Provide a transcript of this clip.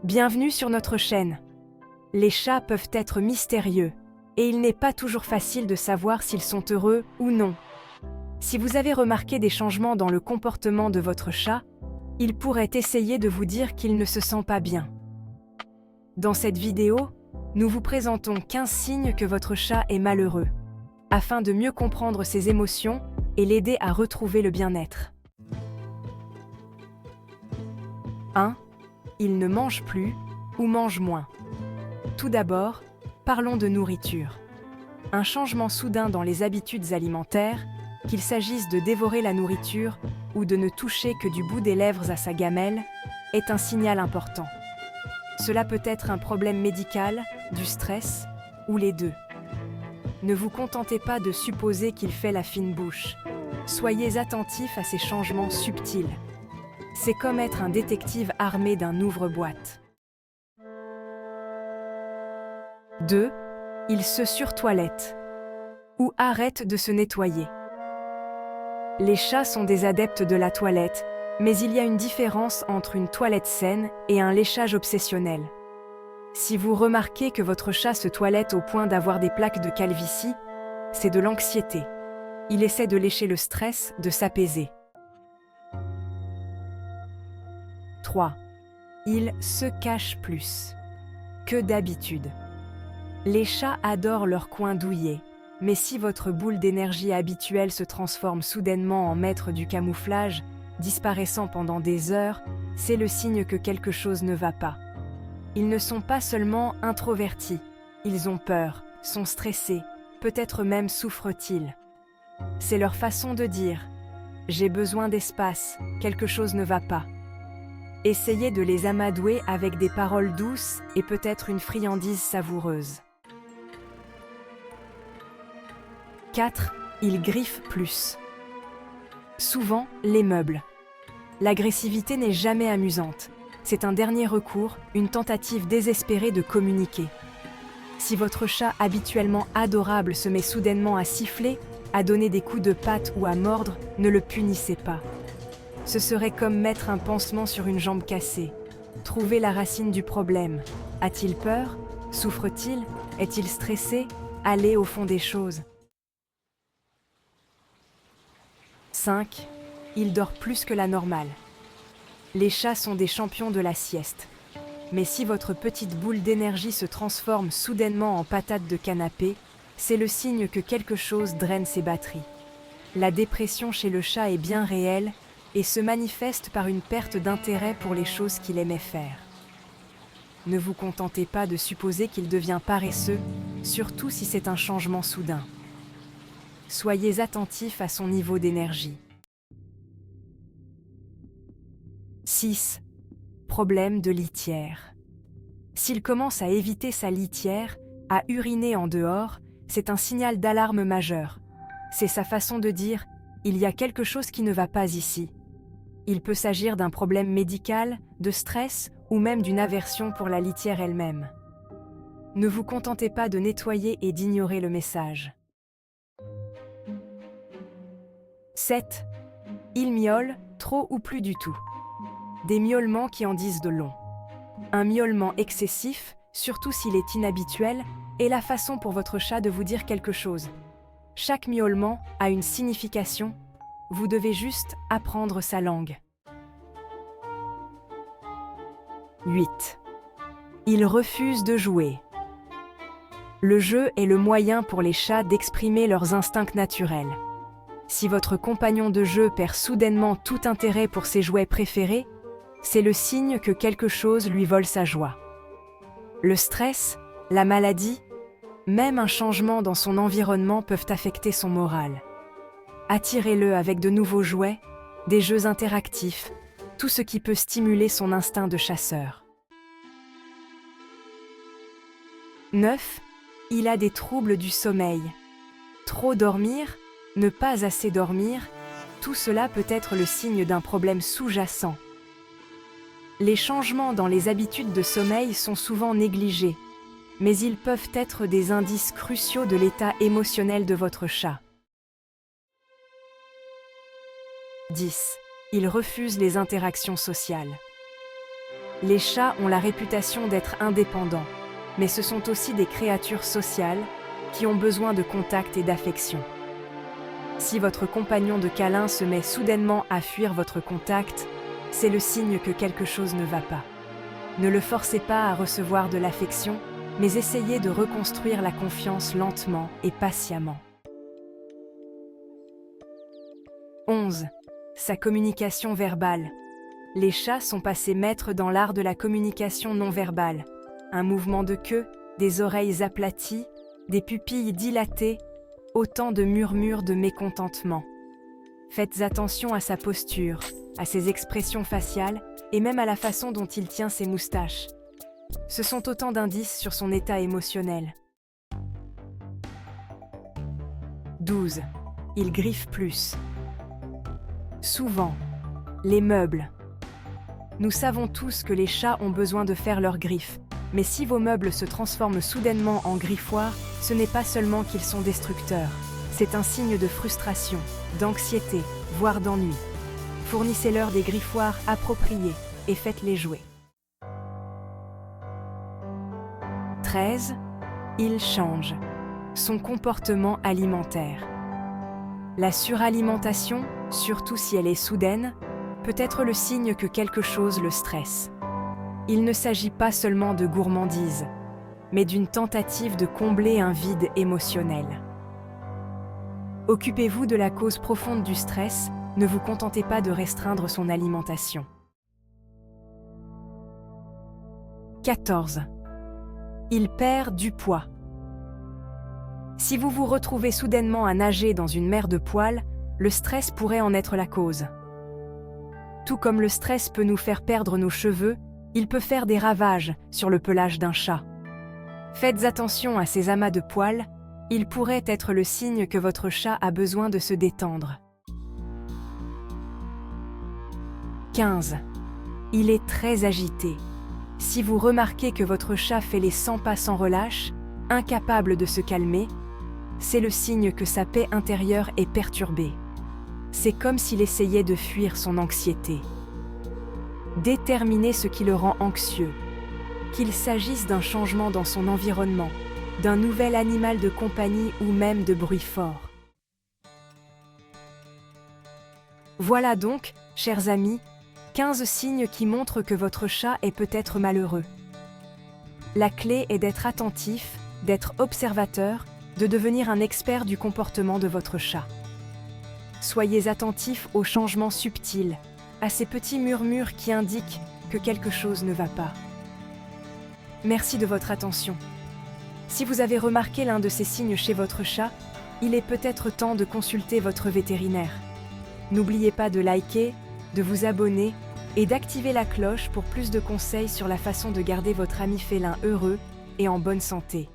Bienvenue sur notre chaîne. Les chats peuvent être mystérieux, et il n'est pas toujours facile de savoir s'ils sont heureux ou non. Si vous avez remarqué des changements dans le comportement de votre chat, il pourrait essayer de vous dire qu'il ne se sent pas bien. Dans cette vidéo, nous vous présentons 15 signes que votre chat est malheureux, afin de mieux comprendre ses émotions et l'aider à retrouver le bien-être. 1. Il ne mange plus ou mange moins. Tout d'abord, parlons de nourriture. Un changement soudain dans les habitudes alimentaires, qu'il s'agisse de dévorer la nourriture ou de ne toucher que du bout des lèvres à sa gamelle, est un signal important. Cela peut être un problème médical, du stress ou les deux. Ne vous contentez pas de supposer qu'il fait la fine bouche. Soyez attentifs à ces changements subtils. C'est comme être un détective armé d'un ouvre-boîte. 2. Il se surtoilette ou arrête de se nettoyer. Les chats sont des adeptes de la toilette, mais il y a une différence entre une toilette saine et un léchage obsessionnel. Si vous remarquez que votre chat se toilette au point d'avoir des plaques de calvitie, c'est de l'anxiété. Il essaie de lécher le stress, de s'apaiser. 3. Il se cache plus que d'habitude. Les chats adorent leur coin douillet, mais si votre boule d'énergie habituelle se transforme soudainement en maître du camouflage, disparaissant pendant des heures, c'est le signe que quelque chose ne va pas. Ils ne sont pas seulement introvertis, ils ont peur, sont stressés, peut-être même souffrent-ils. C'est leur façon de dire « J'ai besoin d'espace, quelque chose ne va pas ». Essayez de les amadouer avec des paroles douces et peut-être une friandise savoureuse. 4. Ils griffent plus. Souvent, les meubles. L'agressivité n'est jamais amusante. C'est un dernier recours, une tentative désespérée de communiquer. Si votre chat habituellement adorable se met soudainement à siffler, à donner des coups de patte ou à mordre, ne le punissez pas. Ce serait comme mettre un pansement sur une jambe cassée. Trouvez la racine du problème. A-t-il peur? Souffre-t-il? Est-il stressé? Allez au fond des choses. 5. Il dort plus que la normale. Les chats sont des champions de la sieste. Mais si votre petite boule d'énergie se transforme soudainement en patate de canapé, c'est le signe que quelque chose draine ses batteries. La dépression chez le chat est bien réelle et se manifeste par une perte d'intérêt pour les choses qu'il aimait faire. Ne vous contentez pas de supposer qu'il devient paresseux, surtout si c'est un changement soudain. Soyez attentifs à son niveau d'énergie. 6. Problème de litière. S'il commence à éviter sa litière, à uriner en dehors, c'est un signal d'alarme majeur. C'est sa façon de dire « il y a quelque chose qui ne va pas ici ». Il peut s'agir d'un problème médical, de stress ou même d'une aversion pour la litière elle-même. Ne vous contentez pas de nettoyer et d'ignorer le message. 7. Il miaule, trop ou plus du tout. Des miaulements qui en disent de long. Un miaulement excessif, surtout s'il est inhabituel, est la façon pour votre chat de vous dire quelque chose. Chaque miaulement a une signification. Vous devez juste apprendre sa langue. 8. Il refuse de jouer. Le jeu est le moyen pour les chats d'exprimer leurs instincts naturels. Si votre compagnon de jeu perd soudainement tout intérêt pour ses jouets préférés, c'est le signe que quelque chose lui vole sa joie. Le stress, la maladie, même un changement dans son environnement peuvent affecter son moral. Attirez-le avec de nouveaux jouets, des jeux interactifs, tout ce qui peut stimuler son instinct de chasseur. 9. Il a des troubles du sommeil. Trop dormir, ne pas assez dormir, tout cela peut être le signe d'un problème sous-jacent. Les changements dans les habitudes de sommeil sont souvent négligés, mais ils peuvent être des indices cruciaux de l'état émotionnel de votre chat. 10. Il refuse les interactions sociales. Les chats ont la réputation d'être indépendants, mais ce sont aussi des créatures sociales qui ont besoin de contact et d'affection. Si votre compagnon de câlin se met soudainement à fuir votre contact, c'est le signe que quelque chose ne va pas. Ne le forcez pas à recevoir de l'affection, mais essayez de reconstruire la confiance lentement et patiemment. 11. Sa communication verbale. Les chats sont passés maîtres dans l'art de la communication non verbale. Un mouvement de queue, des oreilles aplaties, des pupilles dilatées, autant de murmures de mécontentement. Faites attention à sa posture, à ses expressions faciales et même à la façon dont il tient ses moustaches. Ce sont autant d'indices sur son état émotionnel. 12. Il griffe plus. Souvent, les meubles. Nous savons tous que les chats ont besoin de faire leurs griffes, mais si vos meubles se transforment soudainement en griffoirs, ce n'est pas seulement qu'ils sont destructeurs, c'est un signe de frustration, d'anxiété, voire d'ennui. Fournissez-leur des griffoirs appropriés et faites-les jouer. 13. Il change. Son comportement alimentaire. La suralimentation, surtout si elle est soudaine, peut être le signe que quelque chose le stresse. Il ne s'agit pas seulement de gourmandise, mais d'une tentative de combler un vide émotionnel. Occupez-vous de la cause profonde du stress, ne vous contentez pas de restreindre son alimentation. 14. Il perd du poids. Si vous vous retrouvez soudainement à nager dans une mer de poils, le stress pourrait en être la cause. Tout comme le stress peut nous faire perdre nos cheveux, il peut faire des ravages sur le pelage d'un chat. Faites attention à ces amas de poils, ils pourraient être le signe que votre chat a besoin de se détendre. 15. Il est très agité. Si vous remarquez que votre chat fait les 100 pas sans relâche, incapable de se calmer, c'est le signe que sa paix intérieure est perturbée. C'est comme s'il essayait de fuir son anxiété. Déterminez ce qui le rend anxieux, qu'il s'agisse d'un changement dans son environnement, d'un nouvel animal de compagnie ou même de bruit fort. Voilà donc, chers amis, 15 signes qui montrent que votre chat est peut-être malheureux. La clé est d'être attentif, d'être observateur, de devenir un expert du comportement de votre chat. Soyez attentif aux changements subtils, à ces petits murmures qui indiquent que quelque chose ne va pas. Merci de votre attention. Si vous avez remarqué l'un de ces signes chez votre chat, il est peut-être temps de consulter votre vétérinaire. N'oubliez pas de liker, de vous abonner et d'activer la cloche pour plus de conseils sur la façon de garder votre ami félin heureux et en bonne santé.